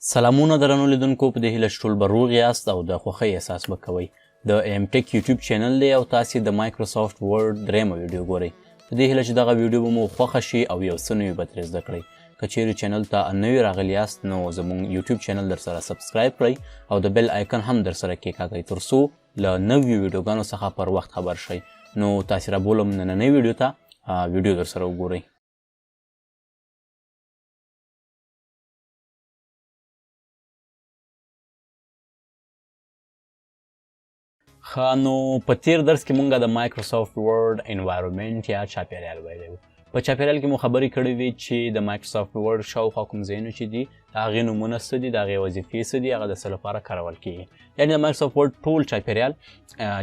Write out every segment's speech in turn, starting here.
سلامونه درنو لیدونکو په دې هیله چې ټول به روغ یاست او د خوښۍ احساس به کوئ. د ایم ټیک یوټیوب چینل دی او تاسې د مایکروسافټ ورډ درېیمه ویډیو ګورئ. په دې هیله چې دغه ویډیو به مو خوښه شي او یو څه نوي به ترې زده کړئ. که چیرې چینل ته نوي راغلي یاست نو زموږ یوټیوب چینل درسره سبسکرایب کړئ او د بیل آیکن هم درسره کېکاږئ تر څو له نویو ویډیوګانو څخه پر وخت خبر شئ. نو تاسې رابولم نننۍ ویډیو ته، ویډیو درسره وګورئ. نو په تیر درس کې مونږ د مایکروسافټ ورډ انوایرمنټ یا چاپیریال ویلی و. په چاپیریال کې مو خبرې کړې وې چې د مایکروسافټ ورډ شاوخوا کوم ځایونه چې دي د هغې نومونه څه دي، د هغې وظیفې څه دي، هغه د څه لپاره کارول کیږي. یعنې د مایکروسافټ ورډ ټول چاپیریال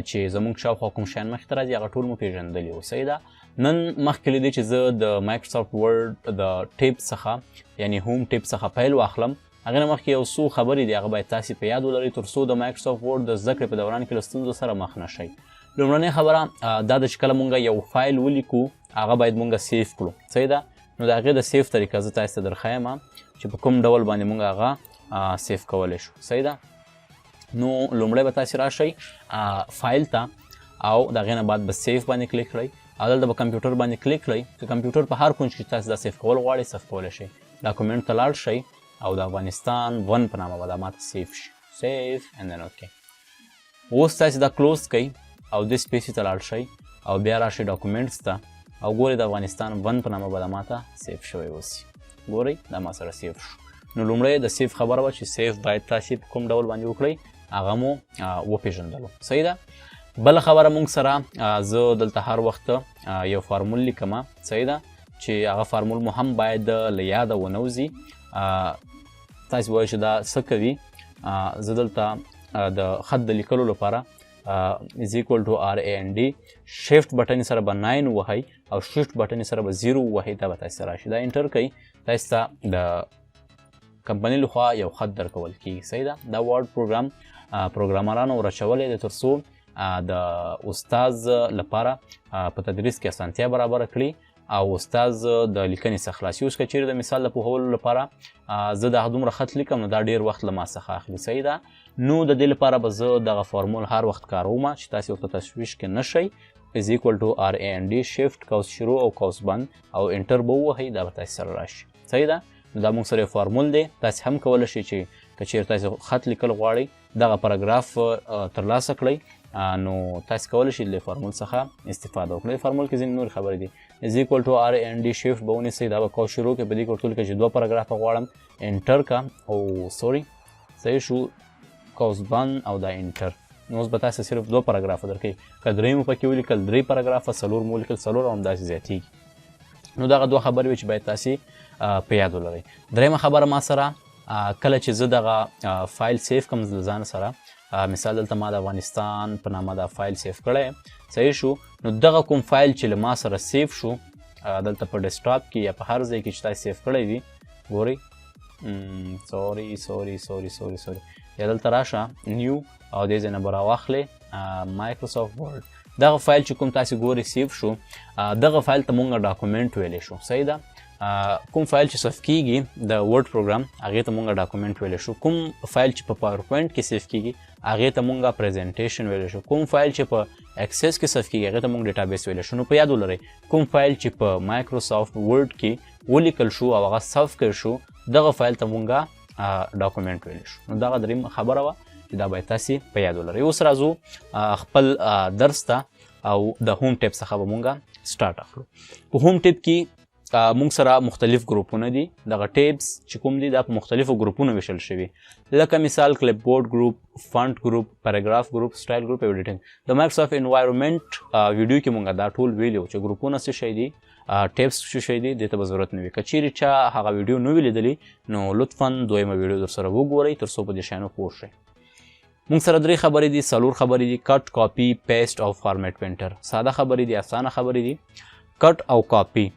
چې زموږ شاوخوا کوم شیان مخې ته راځي هغه ټول مو پېژندلي و. صحیح ده. نن مخکې له دې چې زه د مایکروسافټ ورډ د ټیب څخه یعنې هوم ټیب څخه پیل واخلم، هغې نه مخکې یو څو خبرې دي هغه باید تاسې په یاد ولرئ تر څو د مایکروسافټ ورډ د زده کړې په دوران کې له ستونزو سره مخ نه شئ. لومړنۍ خبره دا ده چې کله مونږ یو فایل ولیکو هغه باید مونږ سیف کړو. صحیح ده. نو د هغې د سیف طریقه زه تاسې ته درښیم چې په کوم ډول باندې مونږ هغه سیف کولی شو. صحیح ده. نو لومړی به تاسې راشئ فایل ته او د هغې نه بعد به سیف باندې کلیک کړئ او دلته به کمپیوټر باندې کلیک کړئ. که کمپیوټر په هر کونج کې تاسې دا سیف کول غواړئ سیف کولی شئ. ډاکومنټ ته لاړ شئ او د افغانستان 1 په نامه به دا ماته سیف شي. سیف and then okay. اوس تاسې دا کلوز کئ او دې سپیسي ته لاړ شئ او بیا راشئ ډاکومنټس ته او ګورئ د افغانستان 1 په نامه به دا ماته سیف شوی اوسي. ګورئ دا ما سره سیف شو. نو لومړی د سیف خبره وه چې سیف باید تاسې په کوم ډول باندې وکړئ هغه مو وپېژندلو. صحیح ده. بله خبره مونږ سره زه دلته هر وخت یو فارمول لیکمه. صحیح ده. چې هغه فارمول مو هم باید له یاده ونه وځي. تاسې وایئ چې دا څه کوي. زه دلته د خط د لیکلو لپاره is equal to RAND شیفت بټن سره به 9 وهئ او شیفت بټن سره به 0 وهئ. دا به تاسې راشي. دا انټر کوئ. تاسې ته د کمپنۍ لخوا یو خط درکول کیږي. صحیح ده. دا ورډ پروګرام پروګرامرانو ورچولی دی تر څو د استاذ لپاره په تدریس کې اسانتیا برابره کړي او استاذ د لیکنې څخه خلاصي. اوس که چیرې د مثال د پوهولو لپاره زه دا دومره خط لیکم نو دا ډېر وخت له ما څخه اخلي. صحیح ده. نو د دې لپاره به زه دغه فارمول هر وخت کاروم چې تاسې ورته تشویش کې نه شئ. is equal to RAND شیفت قوس شروع او قوس بند او انټر به ووهئ. دا به تاسې سره راشي. صحیح ده. نو دا موږ سره یو فارمول دی. تاسې هم کولی شئ چې که چیرې تاسې خط لیکل غواړئ دغه پاراګراف ترلاسه کړئ نو تاسې کولی شئ د فارمول څخه استفاده وکړئ. فارمول کې ځینې نورې خبرې دي. is equal to RAND شیفت به ونیسئ. دا به قوس شروع کې په دې کې ورته ولیکئ چې 2 پاراګرافه غواړم. انټر کا او سوري صحیح شو قوس بند او دا انټر. نو اوس به تاسې صرف 2 پاراګرافه درکوي. که 3 مو پکې ولیکل 3 پاراګرافه، 4 مو ولیکل 4 او همداسې زیاتېږي. نو دغه 2 خبرې وې چې باید تاسې په یاد ولرئ. درېیمه خبره ما سره کله چې زه دغه فایل سیف کړم له ځان سره، مثال دلته ما د افغانستان په نامه دا فایل سیف کړی. صحیح شو. نو دغه کوم فایل چې له ما سره سیف شو دلته په ډیسکټاپ کې یا په هر ځای کې چې تاسې سیف کړی وي ګورئ سوري یا دلته راشه نیو او دې ځای نه به راواخلې مایکروسافټ ورډ. دغه فایل چې کوم تاسې ګورئ سیف شو دغه فایل ته مونږ ډاکومنټ ویلی شو. صحیح ده. کوم فایل چې سیف کیږي د ورډ پروګرام هغې ته مونږ ډاکومنټ ویلی شو. کوم فایل چې په پاور پوینټ کې سیف کیږي هغې ته مونږ پریزنټیشن ویلی شو. کوم فایل چې په اکسس کې سیف کیږي هغې ته مونږ ډیټابیس ویلی شو. نو په یاد ولرئ کوم فایل چې په مایکروسافټ ورډ کې ولیکل شو او هغه سیف کړی شو دغه فایل ته مونږ ډاکومنټ ویلی شو. نو دغه درېیم خبره وه چې دا باید تاسې په یاد ولرئ. اوس راځو خپل درس ته او د هوم ټیب څخه به مونږ سټارټ اخلو. په هوم ټیب کې مونږ سره مختلف ګروپونه دي. دغه ټیبس چې کوم دي دا په مختلفو ګروپونو ویشل شوي لکه مثال کلپ بورډ ګروپ، فونټ ګروپ، پیراګراف ګروپ، سټایل ګروپ او ایډیټینګ. د مایکروسافټ انوایرمنټ ویډیو کې مونږ دا ټول ویلي وو چې ګروپونه څه شی دي، ټیبس څه شی دي، دې ته به ضرورت نه وي. که چیرې چا هغه ویډیو نه وي لیدلي نو لطفا دویمه ویډیو درسره وګورئ تر څو په دې شیانو پوه شئ. مونږ سره 3 خبرې دي، 4 خبرې دي: کټ، کاپي، پیسټ او فارمیټ پینټر. ساده خبرې دي، اسانه خبرې دي. کټ او کاپي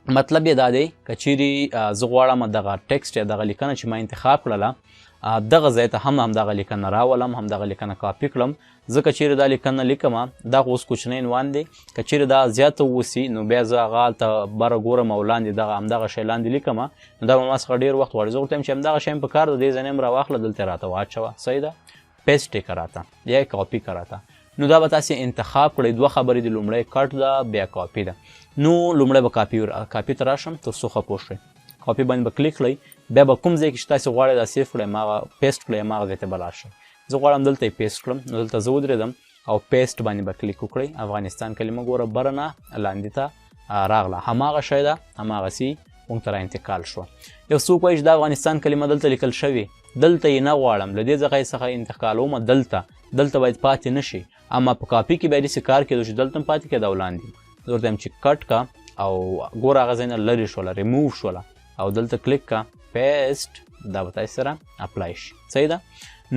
مطلب یې دا دی که چیرې زه غواړم دغه ټکسټ یا دغه لیکنه چې ما انتخاب کړله دغه ځای ته هم همدغه لیکنه راولم، همدغه لیکنه کاپي کړم. زه که چیرې دا لیکنه لیکم دا اوس کوچنی عنوان دی، که چیرې دا زیاته ووسي نو بیا زه هغه هلته بره ګورم او لاندې دغه همدغه شی لاندې لیکم نو دا به ما څخه ډېر وخت غواړي. زه ورته وایم چې همدغه شی مې په کار ده، دې ځای نه یې راواخله دلته یې راته واچوه، صحیح ده، پیسټ یې که راته یا یې کاپي که راته. نو دا به تاسې انتخاب کړئ. دوه خبرې دي، لومړی کټ ده بیا کاپي ده. نو لومړی به کاپي ته راشم تر څو ښه پوه شئ. کاپي باندې به کلیک کړئ، بیا به کوم ځای کې چې تاسې غواړئ دا سیف کړئ هماغه پیسټ کړئ، هماغه ځای ته به لاړ شئ. زه غواړم دلته یې پیسټ کړم، نو دلته زه ودرېدم او پیسټ باندې به کلیک وکړئ. افغانستان کلمه ګوره بره نه لاندې ته راغله، هماغه شی ده، هماغسې موږ ته را انتقال شوه. یو څوک وایي چې دا افغانستان کلمه دلته لیکل شوې، دلته یې نه غواړم، له دې ځایه یې څخه انتقالوم دلته باید پاتې نه شي. اما په کاپي کې باید داسې کار کېدو چې دلته هم پاتې کېده او لاندې. زه ورته وایم چې کټ کا او ګوره هغه ځای نه لرې شوله، ریموو شوله او دلته کلیک کا پیسټ، دا به تاسې سره اپلای شي، صحیح ده.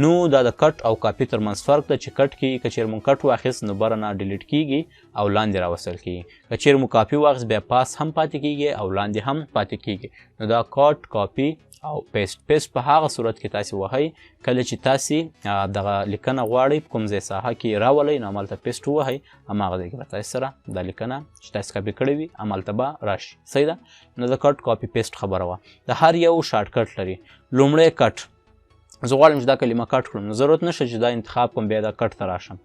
نو دا د کټ او کاپي ترمنځ فرق ده چې کټ کې که چیرې مونږ کټ واخیست نو بره نه ډیلیټ کیږي او لاندې راوصل کیږي، که چیرې مو کاپي واخیست بیا پاس هم پاتې کیږي او لاندې هم پاتې کیږي. نو دا کټ کاپي او پیسټ په هغه صورت کې تاسې وهئ کله چې تاسې دغه لیکنه غواړئ په کوم ځای ساحه کې راولئ نو همالته پیسټ ووهئ، هماغه ځای کې به تاسې سره دا لیکنه چې تاسې کاپي کړې وي همالته به راشي، صحیح ده. نو د کټ کاپي پیسټ خبره وه. د هر یو شارټکټ لري. لومړی کټ، زه غواړم چې دا کلمه کټ کړم نو ضرورت نشته چې دا انتخاب کوم بیا دا کټ ته راشم،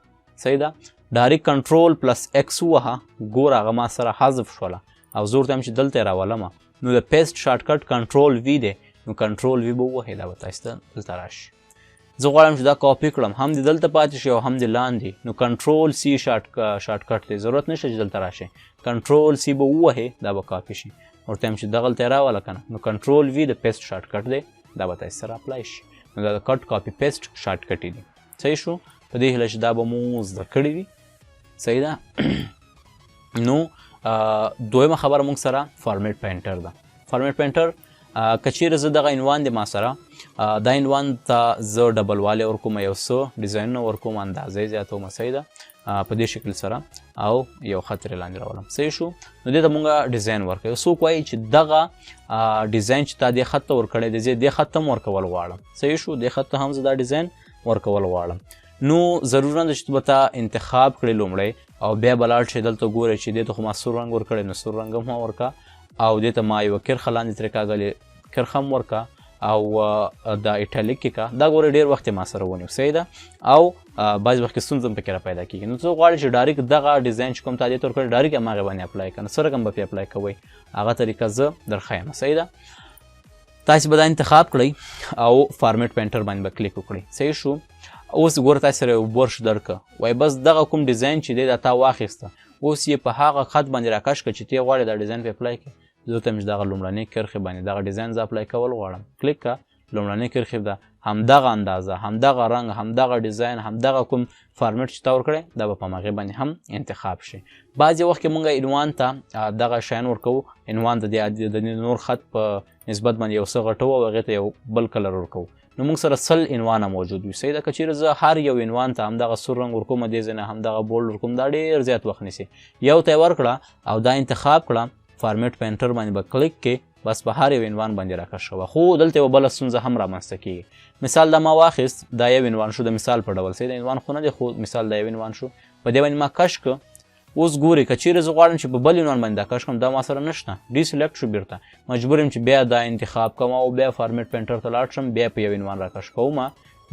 صحیح ده. ډایرکټ کنټرول پلس ایکس ووهه، ګوره هغه ما سره حذف شوله او زه ورته وایم چې دلته یې راولمه. نو د پیسټ شارټکټ کنټرول وي دی، نو کنټرول وي به ووهئ، دا به تاسې ته دلته راشي. زه غواړم چې دا کاپي کړم، هم دې دلته پاتې شي او هم دې لاندې، نو کنټرول سی شارټکټ دی، ضرورت نشته چې دلته راشي. کنټرول سی به ووهئ، دا به کاپي شي. ورته وایم چې دغلته یې راوله که نه، نو کنټرول وي د پیسټ شارټکټ دی، دا به تاسې سره اپلای شي. نو دا د کټ کاپي پیسټ شارټکټ دي، صحیح شو. په دې هیله چې دا به مو زده کړي وي، صحیح ده. نو دویمه خبره موږ سره فارمیټ پینټر ده. فارمیټ پینټر که چیرې زه دغه عنوان دی ما سره، دا عنوان ته زه ډبل والی ورکوم، یو څه ډیزاینونه ورکوم، اندازه یې زیاتوم، صحیح ده، په دې شکل سره او یو خط ترې لاندې راولم، صحیح شو. نو دې ته مونږ ډیزاین ورکوو. څوک وایي چې دغه ډیزاین چې تا دې خط ته ورکړی دی زه دې خط ته هم ورکول غواړم، صحیح شو، دې خط ته هم زه دا ډیزاین ورکول غواړم. نو ضرور نه ده چې به تا انتخاب کړې لومړی او بیا به لاړ شې دلته ګورې چې دې ته خو ما سور رنګ ورکړی نو سور رنګ هم ورکه او دې ته ما یوه کرښه لاندې ترې کاږلې کرښه هم ورکه او دا ایټالیک کې کا، دا ګورې ډېر وخت ما سره ونیو، صحیح ده، او بعضې وخت کې ستونزه هم پکې را پیدا کېږي. نو څه غواړې چې ډایرکټ دغه ډیزاین چې کوم تا دې ته ورکړی ډایرکټ هماغې باندې اپلای کړه، نو څه رقم به پرې اپلای کوئ هغه طریقه زه درښیم، صحیح ده. تاسې به دا انتخاب کړئ او فارمیټ پینټر باندې به کلیک وکړئ، صحیح شو. اوس ګوره تاسې سره یو برش درکړه، وایي بس دغه کوم ډیزاین چې دی دا تا واخیسته، اوس یې په هغه خط باندې راکش کړه چې ته غواړې دا ډیزاین پې اپلای کړې. زه ورته وایم چې دغه لومړنۍ کرښې باندې دغه ډیزاین زه اپلای کول غواړم، کلیک کړه، لومړنۍ کرښې ده، همدغه اندازه، همدغه رنګ، همدغه ډیزاین، همدغه کوم فارمیټ چې تا ورکړی دا به په همغې باندې هم انتخاب شي. بعضې وخت کې مونږ عنوان ته دغه شیان ورکوو، عنوان د دې نور خط په نسبت باندې یو څه غټوو او هغې ته یو بل کلر ورکوو، نو موږ سره 100 عنوانه موجود وي، صحیح ده. که چیرې زه هر یو عنوان ته همدغه سور رنګ ورکوم، دې ځای نه همدغه بولډ ورکوم، دا ډېر زیات وخت نیسي. یو ته یې ورکړه او دا انتخاب کړه، فارمیټ پینټر باندې به کلیک کې، بس په هر یو عنوان باندې راکش کوه. خو دلته یوه بله ستونزه هم رامنځته کېږي. مثال دا ما واخیست، دا یو عنوان شو د مثال په ډول، صحیح د عنوان خو نه دی خو مثال دا یو عنوان شو، په دې باندې ما کش که. اوس ګورئ که چیرې زه غواړم چې په بل عنوان باندې دا کش کړم دا ما سره نشته، ډي سلیکټ شو، بیرته مجبور یم چې بیا دا انتخاب کوم او بیا فارمیټ پینټر ته لاړ شم، بیا په یو عنوان راکش کوم،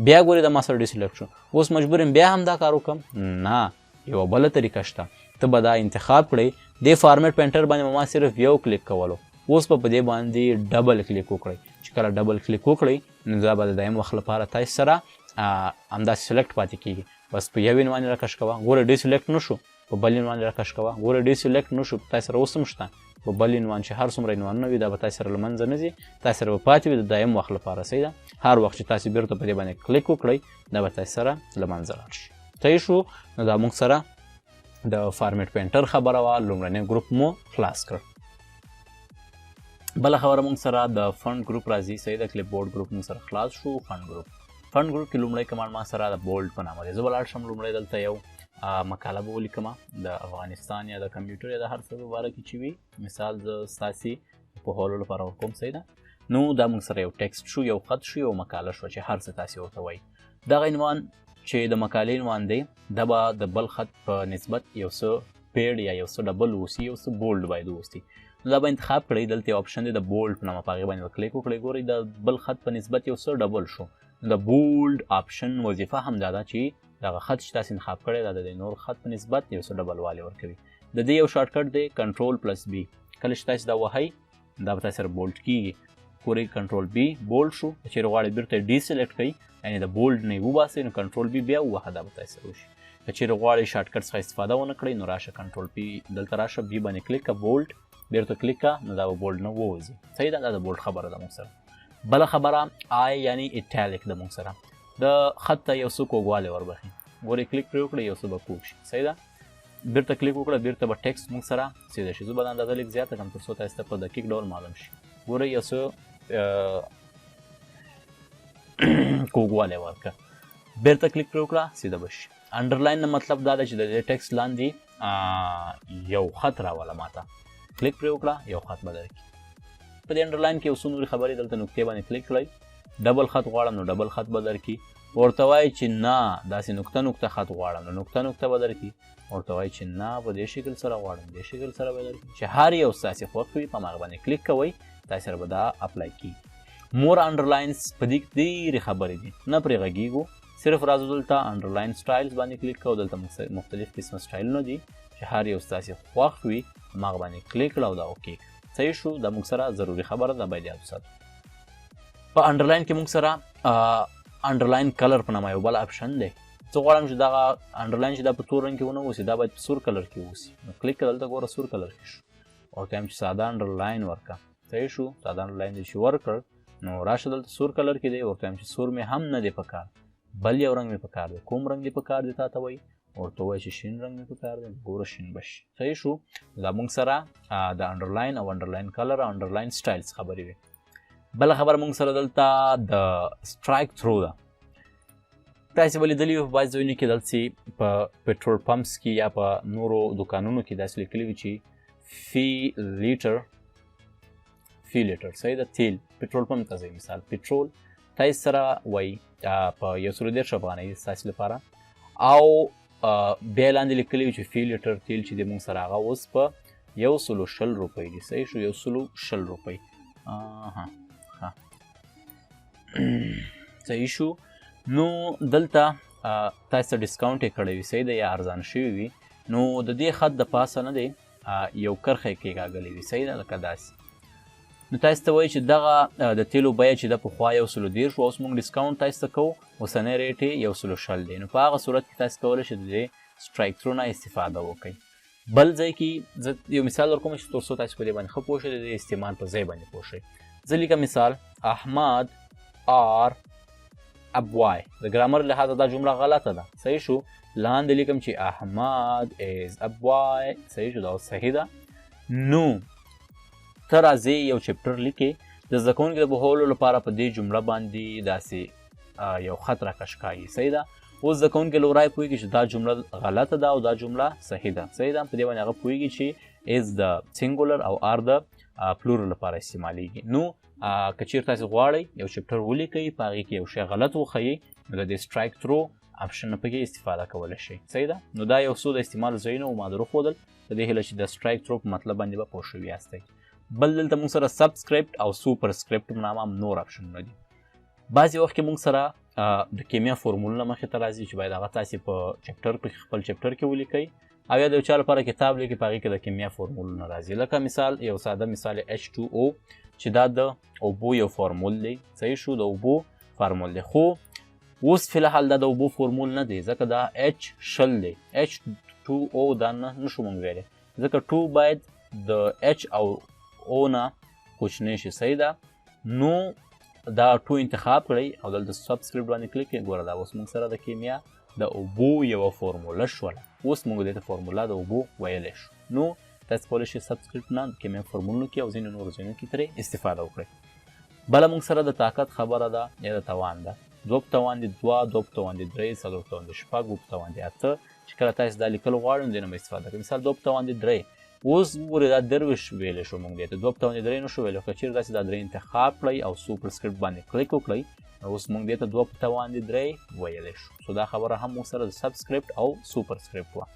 بیا ګورئ دا ما سره ډي سلیکټ شو. اوس مجبور یم بیا هم دا کار وکړم؟ نه، یوه بله طریقه شته، ته به دا انتخاب کړئ، دې فارمیټ پینټر باندې ما صرف یو کلیک کولو، اوس په دې باندې ډبل کلیک وکړئ. چې کله ډبل کلیک وکړئ نو دا به د دایم وخت لپاره تاسې سره همداسې سلیکټ پاتې کېږي. بس په یو عنوان یې راکش کوه، ګوره ډي سلیکټ نه شو، په بل عنوان یې راکش کوه، ګوره ډي سلیکټ نه شو، تاسې سره اوس هم شته په بل عنوان چې هر څومره عنوانونه وي دا به تاسې سره له منځه نه ځي، تاسې سره به پاتې وي د دایم وخت لپاره، صحیح ده. هر وخت چې تاسې بیرته په دې باندې کلیک وکړئ دا به تاسې سره له منځه لاړ شي، صحیح شو. نو دا موږ سره د فارمیټ پینټر خبره وه، لومړنی ګروپ مو خلاص کړ. بله خبره موږ سره د فنډ ګروپ راځي، صحیح ده. کلیپ بورډ ګروپ موږ سره خلاص شو. فنډ ګروپ کې لومړی کمانډ ما سره د بولډ په نامه دی. زه به لاړ شم لومړی دلته یو مقاله به ولیکمه د افغانستان یا د کمپیوټر یا د هر څه په باره کې چې وي مثال زه ستاسې پوهولو لپاره ورکوم صحیح ده. نو دا موږ سره یو ټکسټ شو، یو خط شو، یو مقاله شوه چې هر څه تاسې ورته وایي. دغه عنوان چې د مقالې عنوان دی دا به د بل خط په نسبت یو څه پیډ یا یو څه ډبل اوسي، یو څه بولډ باید اوسي. نو دا به انتخاب کړئ. دلته یو آپشن دی د بولډ په نامه، په هغې باندې به کلیک وکړئ. ګورئ د بل خط په نسبت یو څه ډبل شو. د بولډ آپشن وظیفه هم دا ده چې دغه خط چې تاسې انتخاب کړی دا د نور خط په نسبت یو څه ډبلوالی ورکوي. د دې یو شارټکټ دی کنټرول پلس بي. کله چې تاسې دا وهئ دا به تاسې سره بولډ کېږي. ګورئ کنټرول بي بولډ شو. که چېرې غواړئ بېرته ډي سلیکټ کړئ یعنې د بولډ نه یې وباسئ نو کنټرول بي بیا ووهه دا به تاسې سره وشي. که چېرې غواړئ شارټکټ څخه استفاده ونه کړئ نو راشه کنټرول بي دلته راشه بي باندې کلیک کړه بولډ بېرته کلیک کړه نو دا به بولډ نه ووځي. صحیح ده. دا د بولډ خبره ده موږ سره. بله خبره آی یعنې ایټالیک ده موږ سره. د خط ته یو څه کوږوالی وربخي. ګورئ کلیک پرې وکړئ یو څه به کوږ شي. صحیح ده. بېرته کلیک وکړه بېرته به ټکسټ موږ سره سیده شي. زه به دا اندازه لږ زیاته کړم تر څو تاسو ته په دقیق ډول معلوم شي. ګورئ یو څه کوږوالی ورکړه. بېرته کلیک پرې وکړه سیده به شي. انډرلاین نه مطلب دا ده چې د دې ټکسټ لاندې یو خط راوله ماته. کلیک پرې وکړه یو خط به درکړي. په دې انډرلاین کې یو څو نورې خبرې دلته نقطې باندې کلیک کړئ. ډبل خط غواړم نو ډبل خط به درکړي. ورته وایي چې نه داسې نقطه نقطه خط غواړم نو نقطه نقطه به درکړي. ورته وایي چې نه په دې شکل سره غواړم دې شکل سره به درکړي. چې هر یو ستاسې خوښ وي په هماغه باندې کلیک کوئ تاسې سره به دا اپلای کېږي. مور انډرلاینز په دې ډېرې خبرې دي نه پرې غږېږو. صرف راځو دلته انډرلاین سټایلز باندې کلیک کوو. دلته مختلف قسمه سټایلونه دي چې هر یو ستاسې خوښ وي هماغه باندې کلیک کړه او دا اوکې کړه. صحیح شو. دا موږ سره ضروري خبره ده باید یاد وساتو. په انډرلاین کې موږ سره انډرلاین کلر په نامه یو بل اپشن دی. زه غواړم چې دغه انډرلاین چې دا په تور رنګ کې ونه اوسي دا باید په سور کلر کې اوسي. نو کلیک کړه دلته ګوره سور کلر کې شو. ورته وایم چې ساده انډرلاین ورکړه. صحیح شو. ساده انډرلاین دې چې ورکړ نو راشه دلته سور کلر کې دی. ورته وایم چې سور مې هم نه دی پکار بل یو رنګ مې پکار دی. کوم رنګ دې پکار دی تا ته وایي. ورته وایي چې شین رنګ مې پکار دی. ګوره شین به شي. صحیح شو. دا موږ سره د انډرلاین او انډرلاین کلر او انډرلاین سټایلز خبرې وي. بله خبره موږ سره دلته د سټرایک تھرو ده. تاسې به لیدلي وي په بعضې ځایونو کې دلته په پټرول پمپس کې یا په نورو دوکانونو کې داسې لیکلي وي چې فی لیټر صحیح ده تیل پټرول پمپ ته ځئ مثال پټرول تاسې سره وایي په 130 افغانۍ ستاسې لپاره او بیا لاندې لیکلي وي چې فی لیټر تیل چې دی موږ سره هغه اوس په 120 روپۍ دي. صحیح شو. 120 روپۍ. صحیح شو. نو دلته تاسو ته ډسکاونټ یې کړی وي صحیح ده یا ارزان شوي وي نو د دې خط د پاسه نه دی یو کرښه یې کېکاږلې وي صحیح ده لکه داسې. نو تاسو ته وایي چې دغه د تیلو بیه چې ده پخوا 130 اوس موږ ډسکاونټ تاسو ته کوو اوسنی ریټ یې 120 دی. نو په هغه صورت کې تاسو کولی شئ د دې سټرایک تھرو نه استفاده وکړئ. بل ځای کې زه یو مثال ورکوم چې تر څو تاسو په دې باندې ښه پوه شئ د دې استعمال په ځای باندې پوه شئ. زه لیکم مثال احمد آر ابوای. د ګرامر لحاظه دا جمله غلطه ده. صحیح شو. لاندې لیکم چې احمد از ابوای. صحیح شو. دا صحیح ده. نو ته راځې یو چپټر لیکې د زده کوونکي د پوهولو لپاره په دې جمله باندې داسې یو خط راکش کاږي. صحیح ده. اوس زده کوونکی له ورایه پوهېږي چې دا جمله غلطه ده او دا جمله صحیح ده. صحیح ده. په دې باندې هغه پوهېږي چې از د سینګولر او آر د پلورل لپاره استعمالیږي. نو که چېرته تاسې غواړئ یو چپټر ولیکئ په هغې کې یو شی غلط وښیئ نو د دې سټرایک تھرو آپشن نه پکې استفاده کولی شئ. صحیح ده. نو دا یو څو د استعمال ځایونه و ما درښودل په دې هیله چې د سټرایک تھرو په مطلب باندې به پوه شوي یاستئ. بل دلته موږ سره سبسکرپټ او سوپر سکرپټ په نامه نور آپشنونه دي. بعضې وخت کې موږ سره د کیمیا فورمولونه مخې ته راځي چې باید هغه تاسې په چپټر په خپل چپټر کې ولیکئ او یا د یو چا لپاره کتاب لیکي په هغې کې د کیمیا فورمولونه راځي. لکه مثال یو ساده مثال H2O چې دا د اوبو یو فارمول دی. صحیح شو. د اوبو فارمول دی خو اوس فی الحال دا د اوبو فارمول نه دی ځکه دا H20 دی. H2O دا نشو موږ ویلی ځکه 2 باید د H او O نه کوچنی شي. صحیح ده. نو دا 2 انتخاب کړئ او دلته سبسکرپټ باندې کلیک کړئ. ګوره دا اوس موږ سره د کیمیا د اوبو یوه فارموله شوله. اوس موږ دې ته فارموله د اوبو ویلی شو. نو تاسو کولی شئ سبسکرپټ نه د کیمیا فارمولونو کې او ځینو نورو ځایونو کې ترې استفاده وکړئ. بله موږ سره د طاقت خبره ده یا د توان ده. 2 په توان دي 2 2 په توان دي 3 4 په توان دي 6 5 په توان دي 8 چې کله تاسو دا لیکل غواړئ نو دې نه به استفاده کوئ. مثال 2 په توان دي 3 اوس ګورئ دا درویش ویلی شو موږ دې ته 2 په توان دي 3 نشو ویلی. که چیرې داسې دا 3 انتخاب کړئ او سوپرسکرپټ باندې کلیک وکړئ نو اوس موږ دې ته 2 په توان دي 3 ویلی شو. سو دا خبره هم موږ سره د سبسکرپټ او سوپرسکرپټ وه.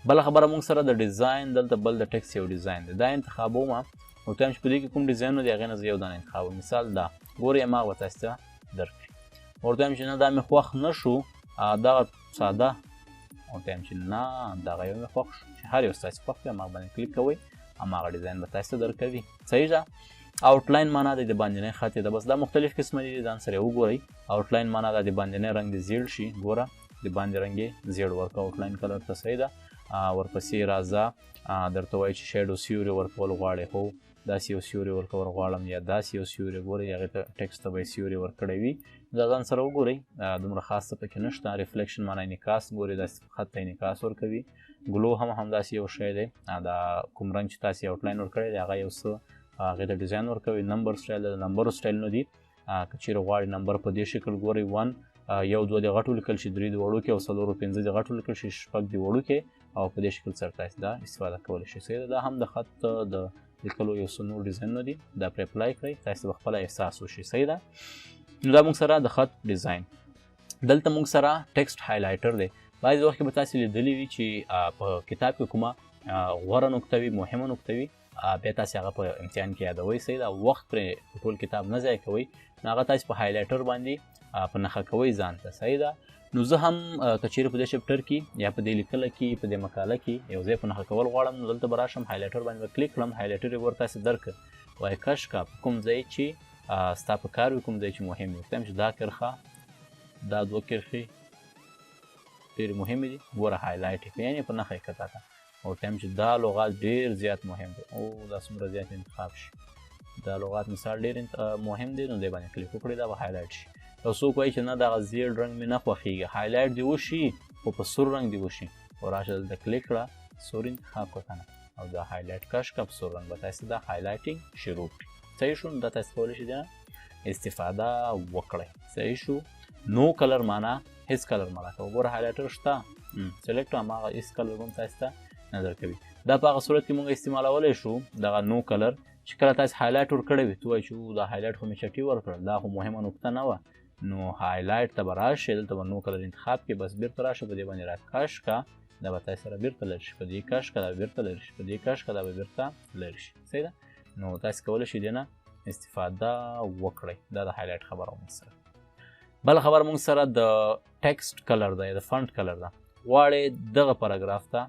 بله خبره موږ سره د ډیزاین دلته بل د ټکس یو ډیزاین دی. دا انتخابوم ورته وایم چې په دې کې کوم ډیزاینونه دي هغې نه زه یو دانه انتخابوم. مثال دا ګورئ هماغه به تاسو ته درکړي. ورته وایم چې نه دا مې خوښ نه شو دغه ساده ورته وایم چې نه دغه یو مې خوښ شو. چې هر یو ستاسې خوښ وي هماغه باندې کلیک کوئ هماغه ډیزاین به تاسو ته درکوي. صحیح ده. آوټلاین معنا د باندنی خط ده. بس دا مختلف قسمه دي ځان سره وګورئ. آوټلاین معنا د باندنی رنګ د زیړ شي. ګوره د باندې رنګ یې زیړ ورکړه آوټلاین کلر ته. صحیح ده. ورپسې راځه درته وایي چې شیډو سیوري ورکول غواړئ. هو داسې یو سیوري ورکول غواړم یا داسې یو سیوري ګورئ هغې ته ټکسټ ته به یې سیوري ورکړی وي. دا ځان سره وګورئ دومره خاص څه پکې نشته. ریفلیکشن معنا انعکاس ګورئ داسې خط ته انعکاس ورکوي. ګلو هم همداسې یو شی دی. دا کوم رنګ چې تاسې آوټلاین ورکړی دی هغه یو څه هغې ته ډیزاین ورکوي. نمبر سټایل د نمبرو سټایلونه دي. که چیرې غواړئ نمبر په دې شکل ګورئ 1 1 2 د غټو لیکل شي 3 د وړوکې او 4 5 د غټو لیکل شي 6 د وړوکې او په دې شکل سره تاسو دا استفاده کولی شئ. صحیح ده. دا هم د خط د لیکلو یو څه نور ډیزاینونه دي. دا پرې اپلای کړئ تاسو به خپله احساس وشي. صحیح ده. نو دا موږ سره د خط ډیزاین. دلته موږ سره ټکسټ هایلایټر دی. بعضې وخت کې به تاسې لیدلی وي چې په کتاب کې کومه غوره نقطه وي مهمه نقطه وي بیا تاسې هغه په امتحان کې یادوئ. صحیح ده. وخت پرې په ټول کتاب نه ضایع کوئ نو هغه تاسې په هایلایټر باندې په نښه کوئ ځان ته. صحیح ده. نو زه هم که چیرې په دې چپټر کې یا په دې لیکله کې په دې مقاله کې یو ځای په نښه کول غواړم نو دلته به راشم هایلایټر باندې به کلیک کړم. هایلایټر یې ورته تاسې درکړه وایي کش کا په کوم ځای چې ستا په کار وي کوم ځای چې مهم وي. وایم چې دا کرښه دا 2 کرښې ډېرې مهمې دي ګوره هایلایټ یې کړه یعنې په نښه یې کړه تا ته. ورته وایم چې دا لغات ډېر زیات مهم دی. او دا څومره زیات انتخاب شي. دا لغات مثال ډېر مهم دی نو دی باندې کلیک وکړئ دا به هایلایټ شي. یو څوک وایي چې نه دغه زیړ رنګ مې نه خوښېږي هایلایټ دې وشي خو په سور رنګ دې وشي. او راشه دلته کلیک کړه سور انتخاب کړه که نه او دا هایلایټ کش کړه په سور رنګ به تاسې دا هایلایټینګ شروع کړي. صحیح شو. نو دا تاسې کولی شئ دې استفاده وکړئ. صحیح شو. نو کلر معنا هیڅ کلر معنا کوه. ګوره هایلایټر شته سلیکټ هماغه هیڅ کلر هم تاسې ته نه درکوي. دا په هغه صورت کې موږ استعمالولی شو دغه نو کلر چې کله تاسې هایلایټ ورکړی وي ته وایي چې دا هایلایټ خو مې چټي ورکړل دا خو مهمه نقطه نه وه نو هایلایټ ته به راشئ دلته به نو کلر انتخاب کې بس بیرته راشه په دې باندې راکش که دا به تاسې سره بیرته لرې شي. په دې کش که دا به بیرته لرې شي. په دې کش که دا به بیرته لرې شي. صحیح ده. نو تاسې کولی شئ دې نه استفاده وکړئ. دا د هایلایټ خبره موږ سره. بله خبره موږ سره د ټکسټ کلر ده یا د فنټ کلر ده. غواړئ دغه پاراګراف ته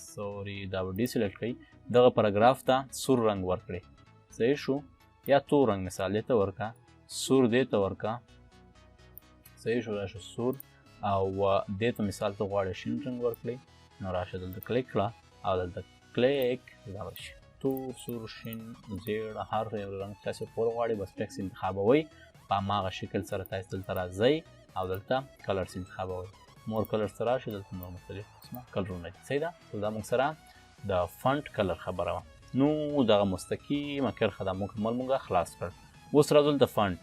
سوري دا به ډیسلیکټ کړئ دغه پاراګراف ته سور رنګ ورکړئ. صحیح شو. یا تور رنګ مثال دې ته ورکړه سور دې ته ورکړه. صحیح شو. راشه سور او دې ته مثال ته غواړئ شین رنګ ورکړئ نو راشه دلته کلیک کړه او دلته کلیک دا به شي تور سور شین زیړ هر یو رنګ تاسې ورکول غواړئ بس ټکس انتخابوئ په هماغه شکل سره تاسې دلته راځئ او دلته کلرس انتخابوئ. مور کلرس ته راشئ دلته نور مختلف قسمه کلرونه دي. صحیح ده. دا موږ سره د فنټ کلر خبره وه. نو دغه مستقیمه کرښه دا مکمل موږ خلاص کړ. اوس راځو د فنټ.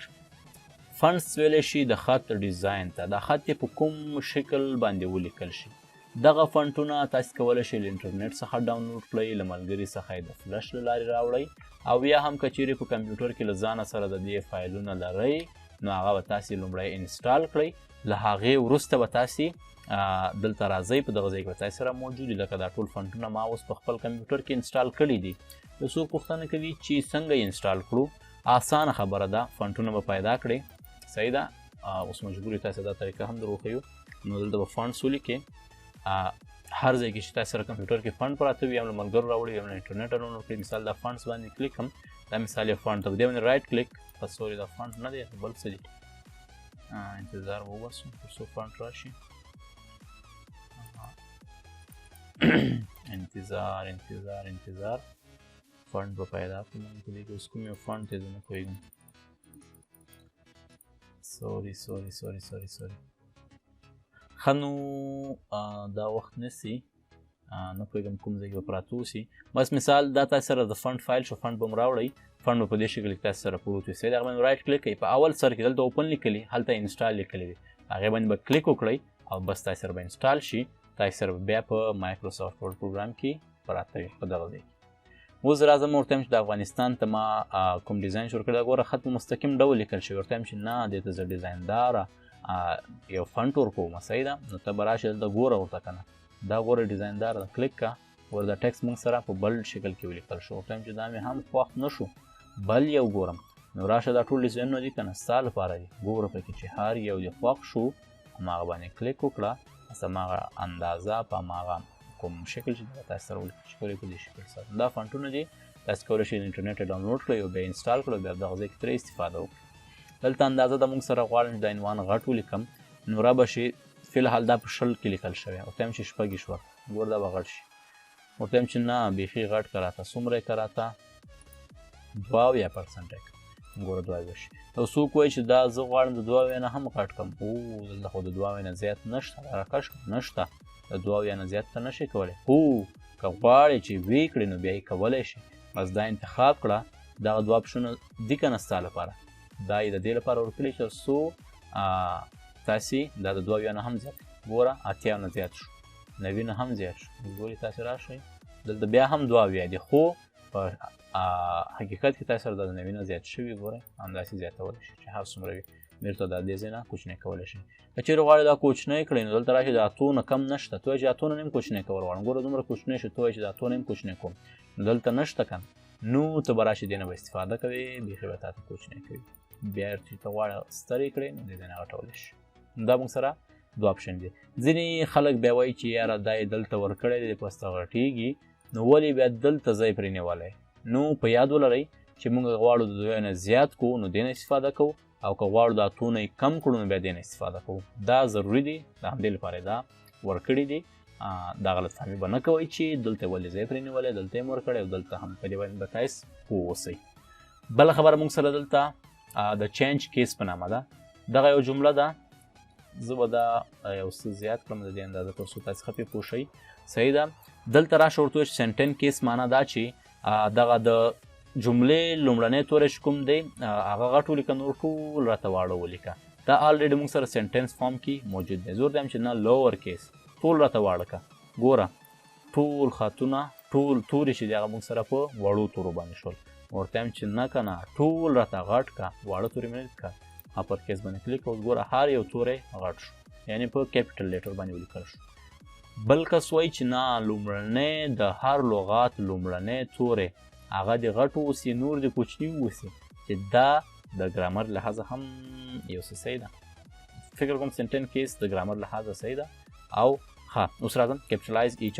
فنټس ویلی شي د خط ډیزاین ته. دا خط یې په کوم شکل باندې ولیکل شي. دغه فنټونه تاسې کولی شئ له انټرنیټ څخه ډاونلوډ کړئ له ملګري څخه یې د فلش له لارې راوړئ او یا هم که چیرې په کمپیوټر کې له ځانه سره د دې فایلونه لرئ نو هغه به تاسې لومړی انسټال کړئ. له هغې وروسته به تاسې دلته راځئ په دغه ځای کې به تاسې سره موجود دي. لکه دا ټول فنټونه ما اوس په خپل کمپیوټر کې انسټال کړي دي. یو څوک پوښتنه کوي چې څنګه یې انسټال کړو. اسانه خبره ده فنټونه به پیدا کړئ. صحیح ده. اوس مجبور یو تاسې دا طریقه هم در وښیو. نو دلته به فنټس ولیکئ هر ځای کې چې تاسې سره کمپیوټر کې فنټ پراته وي یا له ملګرو راوړئ یا له انټرنیټ ډاونلوډ کړئ. مثال دا فنټس باندې کلیک کړم دا مثال یې فنټ ته په دې باندې رایټ کلیک سوري دا فنټ نه دی بل څه دي. انتظار به وباسو تر څو فنټ راشي. انتظار انتظار انتظار فنټ به پیدا کړم. په دې کې اوس کوم یو فنټ دی زه نه پوهېږم. سوري سوري سوري سوري سوري ښه نو دا وخت نیسي نه پوهېږم کوم ځای کې به پراته اوسي. بس مثال دا تاسې سره د فنټ فایل شو فنټ به م راوړئ فنټ به په دې شکل کې تاسې سره پروت وي. صحیح د هغه باندې رایټ کلیک کوئ په اول سر کې دلته اوپن لیکلي هلته انسټال لیکلی وي هغې باندې به کلیک وکړئ او بس تاسو سره به انسټال شي. تاسو سره بیا په مایکروسافټ ورډ پروګرام کې پراته وي په دغه ځای کې. اوس راځم ورته وایم چې د افغانستان ته ما کوم ډیزاین شروع کړی دا ګوره خط په مستقیم ډول لیکل شوی. ورته وایم چې نه دې ته زه ډیزاینداره یو فنټ ورکوم صحیح ده. نو ته به راشې دلته ګوره ورته که نه دا ګوره ډیزایندار ده کلیک که ور دا ټکس موږ سره په بل شکل کې ولیکل شو. ورته وایم چې دا مې هم خوښ نه شو بل یو ګورم. نو راشه دا ټول ډیزاینونه دي که نه ستا لپاره دي. ګوره پکې چې هر یو دې خوښ شو هماغه باندې کلیک وکړه بس هماغه اندازه په هماغه کوم شکل چې تاسو سره ولیکل شوی په دې شکل سره. دا فنټونه دي تاسو کولی شئ د انټرنیټ ډاونلوډ کړئ او بیا انسټال کړئ بیا دغه ځای کې ترې استفاده وکړئ. دلته اندازه د موږ سره غواړم چې دا عنوان غټ ولیکم نو را به شي فی الحال دا په 20 کې لیکل شوی. ورته وایم چې شپږ یې شوه ګوره دا به غټ شي. ورته وایم چې نه بیخي غټ که راته څومره یې که راته 72% یې ګوره 22 شي. او څوک وایي چې دا زه غواړم د 22 نه هم غټ کړم. او دلته خو د 22 نه زیات نشته راکش نشته د 22 نه زیات ته نشي کولی. خو که غواړې چې ویې کړې نو بیا یې کولی شي. بس دا انتخاب کړه دغه دوه اپشنونه دي که نه ستا لپاره. دا یې د دې لپاره ورکړي چې څو تاسې دا د 22 نه هم زیات ګوره 80 نه زیات شو 90 نه هم زیات شو. ګورې تاسې راشئ دلته بیا هم 22 دي خو په حقیقت کې تاسو سره د 90 نه زیات شوي ګورئ همداسې زیاتولی شي چې هر څومره وي بیرته دا دې ځای نه کوچنی کولی شي. که چېرې غواړئ دا کوچنی کړئ نو دلته راشئ د 8 نه کم نشته. ته وایې چې 8 نه هم کوچنی کول غواړم ګوره دومره کوچنی شو. ته وایې چې د 8 نه هم کوچنی کوم نو دلته نشته که نو ته به راشې دې نه به استفاده کوې بیخي به تا ته کوچنی کوي. بیا چې ته غواړې ستر یې کړې نو دې ځای نه غټولی شي. دا موږ سره دوه اپشن دي. ځینې خلک بیا وایي چې یاره دا یې دلته ورکړی دی پس ته غټېږي نو ولې بیا دلته ځای پرې نیولی. نو په یاد ولرئ چې موږ غواړو د 2 نه زیات کوو نو دې نه استفاده کوو او که غواړو د 8 نه کم کړو نو بیا دې نه استفاده کوو. دا ضروري دی د همدې لپاره دا ورکړي دي. دا غلط فهمي به نه کوئ چې دلته ولې ځای پرې نیولی دلته یې ورکړی او دلته هم په دې باندې به تاسو پوه اوسئ. بله خبره موږ سره دلته د چینج کیس په نامه ده. دغه یو جمله ده زه به دا یو څه زیات کړم د دې اندازه تر څو تاسې ښه پرې پوه شئ صحیح ده. دلته راشه ورته وایي چې سینټن کیس معنا دا چې دغه د جملې لومړنی توری چې کوم دی هغه غټ ولیکه نور ټول راته واړه ولیکه. دا الریډي موږ سره سینټنس فارم کې موجود دی. زه ورته وایم چې نه لوور کیس ټول راته واړه که ګوره ټول خطونه ټول توري چې دي هغه موږ سره په وړو تورو باندې شول. ورته وایم چې نه که نه ټول راته غټ که واړه توري مې که اپر کیس باندې کلیک اوس ګوره هر یو توری غټ شو یعنې په کیپیټل لیټر باندې ولیکل شو. بل کس وایي چې نه لومړنی د هر لغات لومړنی توری هغه دې غټ اوسي نور دې کوچني اوسي چې دا د ګرامر لحاظه هم یو څه صحیح ده. فکر کوم سینټن کیس د ګرامر لحاظه صحیح ده. او ښه اوس راځم کیپټلایز ایچ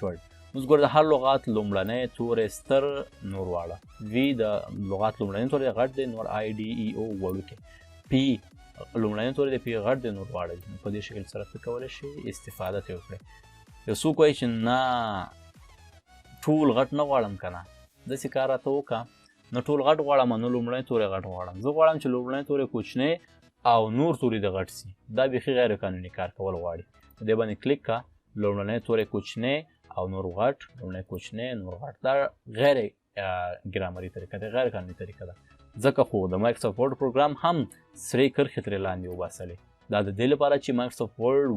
ورډ. اوس ګوره د هر لغات لومړنی توری ستر نور واړه وي د لغات لومړنی توری غټ دی نور آی ډي ای او وړوکی پی لومړنی توری دی پی غټ دی نور واړه دي. په دې شکل سره ته کولی شئ استفاده ترې وکړئ. یو څوک وایي چې نه ټول غټ نه غواړم که نه داسې کار راته وکړه نو ټول غټ غواړم نو لومړنی توری غټ غواړم. زه غواړم چې لومړنی توری کوچنی او نور توری د غټ سي. دا بیخي غیر قانوني کار کول غواړي. په دې باندې کلیک که لومړنی توری کوچنی او نور غټ لومړنی کوچنی نور غټ. دا غیر ګرامري طریقه ده غیر قانوني طریقه ده. ځکه خو د مایکروسافټ ورډ پروګرام هم سرې کرښې ترې لاندې وباسلې. دا د دې لپاره چې مایکروسافټ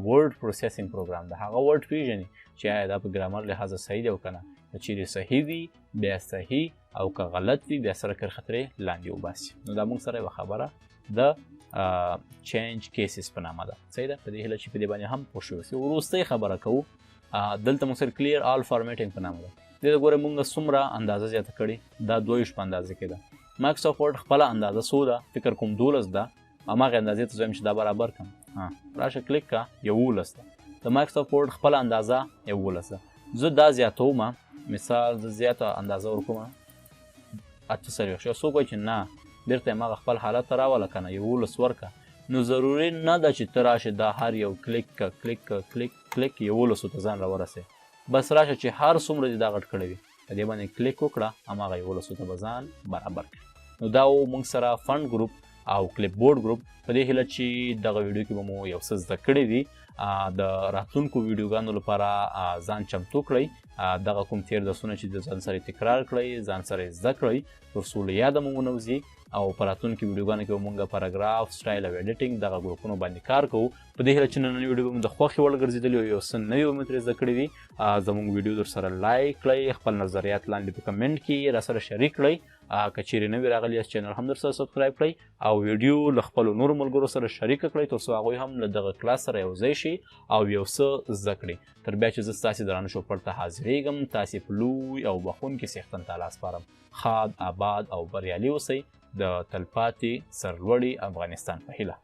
ورډ پروسیسینګ پروګرام ده هغه ورډ پیژني چې آیا دا په ګرامر لحاظه صحیح دی او که نه. که چیرې صحیح وي بیا صحیح او که غلط وي بیا سره کرښه ترې لاندې وباسي. نو دا موږ سره یوه خبره د چینج کیسز په نامه ده صحیح ده. په دې هیله چې په دې باندې هم پوه شوي اوسئ. وروستۍ خبره کوو دلته موږ سره کلیر آل فارمیټینګ په نامه ده. دې ته ګوره موږ څومره اندازه زیاته کړې دا 22 په اندازه کې ده. مایکروسافټ ورډ خپله اندازه څو ده فکر کوم 12 ده. هماغې اندازې ته زه وایم چې دا برابر کړم راشه کلیک که 11 ده. د مایکروسافټ ورډ خپله اندازه 11 ده. زه دا زیاتوم مثال زه زیاته اندازه ورکوم 8 یو څوک وایي چې نه بیرته یې هماغه خپل حالت ته راوله که نه 11 ورکه نو ضروري نه ده چې ته راشې دا هر یو کلیک که کلیک که کلیک کلیک 11 ته ځان راورسې. بس راشه چې هر څومره دې دا غټ کړی وي په دې باندې کلیک وکړه هماغه 11 ته به ځان برابر کړي. نو دا و موږ سره فنډ ګروپ او کلیپ بورډ ګروپ. په دې هیله چې دغه ویډیو کې به مو یو څه زده کړي وي. د راتلونکو ویډیوګانو لپاره ځان چمتو کړئ. دغه کوم تیر درسونه چې د ځان سره تکرار کړئ ځان سره زده کړئ تر څو له یاده مو ونه وځي. او په راتلونکي ویډیوګانو کې به مونږ پاراګراف سټایل او ایډیټینګ دغه ګروپونو باندې کار کوو. په دې هیله چې نننۍ ویډیو به مو د خوښې وړ ګرځېدلې او یو څه نوي به مو ترې زده کړي وي. زموږ ویډیو درسره لایک کړئ، خپل نظریات لاندې په کمنټ کې راسره شریک کړئ. که چیرې نوي راغلي یاست چینل هم درسره سبسکرایب کړئ او ویډیو له خپلو نورو ملګرو سره شریکه کړئ تر څو هغوی هم له دغه کلاس سره یوځای شي او یو څه زده کړي. تر بیا چې زه ستاسې درانه شوپړ ته حاضرېږم، تاسې په لوی او بخښونکي څښتن تعالی سپارم. ښاد، آباد او بریالي اوسئ د تلپاتې سرلوړي افغانستان په هیله.